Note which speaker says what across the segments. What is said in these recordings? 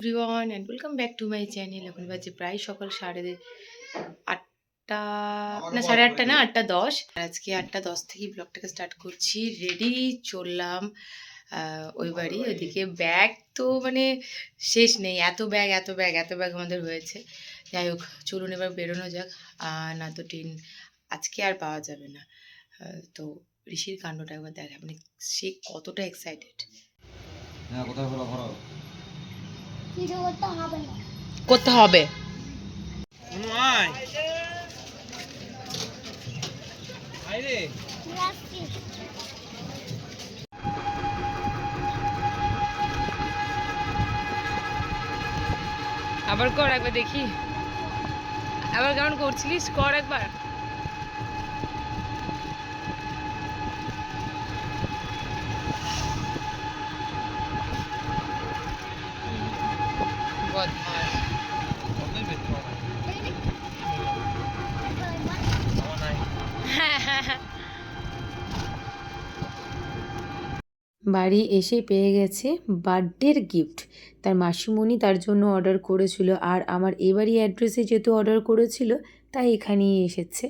Speaker 1: Everyone and welcome back to my channel. এখন বাজে প্রায় সকাল 8:30, না 8:30 না 8:10। আজকে 8:10 থেকেই ব্লগটাকে স্টার্ট করছি। রেডি চললাম ওই বাড়ি ওইদিকে। ব্যাগ তো মানে শেষ নেই, এত ব্যাগ এত ব্যাগ এত ব্যাগ আমাদের হয়েছে। যাই হোক, চলুন এবার বেরোনো যাক। না তো ট্রেন আজকে আর পাওয়া যাবে না। তো ঋষির কাণ্ডটা একবার দেখ, মানে সে কতটা এক্সাইটেড। করতে হবে আবার কর একবার দেখি, আবার কেমন করছিলিস, কর একবার। বাড়ি এসে পেয়ে গেছে বার্থডের গিফট। তার মাসিমণি তার জন্য অর্ডার করেছিল, আর আমার এবারই অ্যাড্রেসে যেহেতু অর্ডার করেছিল তাই এখানেই এসেছে।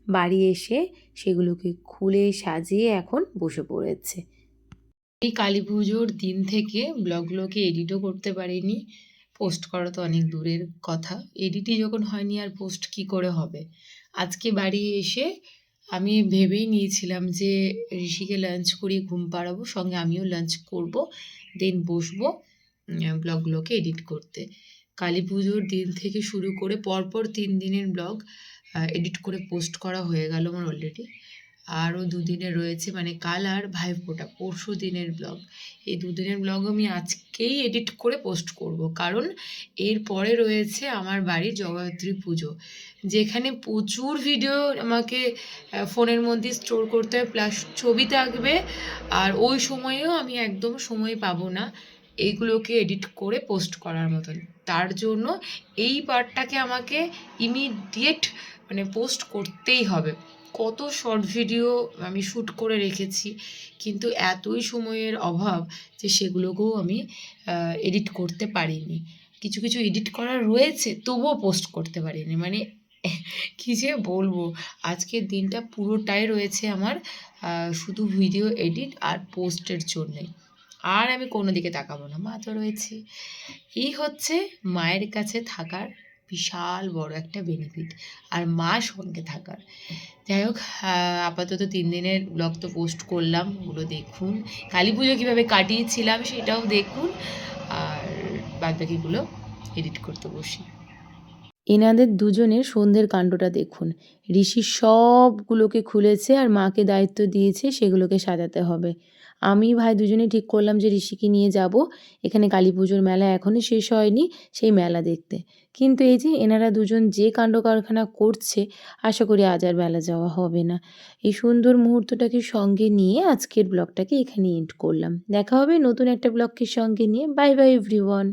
Speaker 1: বাড়ি এসে সেগুলোকে খুলে সাজিয়ে এখন বসে পড়েছে। এই কালী পুজোর দিন থেকে ব্লগগুলোকে এডিটও করতে পারিনি। পোস্ট করা তো অনেক দূরের কথা, এডিটই যখন হয়নি আর পোস্ট কি করে হবে। আজকে বাড়ি এসে আমি ভেবেই নিয়েছিলাম যে ঋষিকে লাঞ্চ করিয়ে ঘুম পাড়াবো, সঙ্গে আমিও লাঞ্চ করব, দেন বসবো ব্লগগুলোকে এডিট করতে। কালী পুজোর দিন থেকে শুরু করে পরপর 3 দিনের ব্লগ এডিট করে পোস্ট করা হয়ে গেল আমার অলরেডি। আরও 2 দিনের রয়েছে, মানে কাল আর ভাইফোঁটা, পরশু দিনের ব্লগ। এই 2 দিনের ব্লগ আমি আজকেই এডিট করে পোস্ট করব, কারণ এরপরে রয়েছে আমার বাড়ির জগদ্ধাত্রী পুজো, যেখানে প্রচুর ভিডিও আমাকে ফোনের মধ্যে স্টোর করতে হবে, প্লাস ছবি থাকবে। আর ওই সময়েও আমি একদম সময় পাবো না এইগুলোকে এডিট করে পোস্ট করার মতন। তার জন্য এই পার্টটাকে আমাকে ইমিডিয়েট মানে পোস্ট করতেই হবে। কত শর্ট ভিডিও আমি শ্যুট করে রেখেছি, কিন্তু এতই সময়ের অভাব যে সেগুলোকেও আমি এডিট করতে পারিনি। কিছু কিছু এডিট করার রয়েছে, তবুও পোস্ট করতে পারিনি। মানে কী যে বলবো, আজকের দিনটা পুরোটাই রয়েছে আমার শুধু ভিডিও এডিট আর পোস্টের জন্যেই। আর আমি কোনো দিকে তাকাবো না, মা তো রয়েছে। এই হচ্ছে মায়ের কাছে থাকার বিশাল বড় একটা বেনিফিট, আর মা সঙ্গে থাকার। যাই হোক, আপাতত 3 দিনের ব্লগ তো পোস্ট করলাম, ওগুলো দেখুন। কালী পুজো কীভাবে কাটিয়েছিলাম সেটাও দেখুন, আর বাদবাকিগুলো এডিট করতে বসি। এনাদের দুজনের সন্ধ্যের কাণ্ডটা দেখুন। ঋষি সবগুলোকে খুলেছে আর মাকে দায়িত্ব দিয়েছে সেগুলোকে সাজাতে হবে। আমি ভাই দুজনে ঠিক করলাম যে ঋষিকে নিয়ে যাব এখানে কালী পুজোর মেলা এখনই শেষ হয়নি, সেই মেলা দেখতে। কিন্তু এই যে এনারা দুজন যে কাণ্ড কারখানা করছে, আশা করি আজ আর মেলা যাওয়া হবে না। এই সুন্দর মুহূর্তটাকে সঙ্গে নিয়ে আজকের ব্লগটাকে এখানে এন্ড করলাম। দেখা হবে নতুন একটা ব্লগকে সঙ্গে নিয়ে। Bye bye everyone.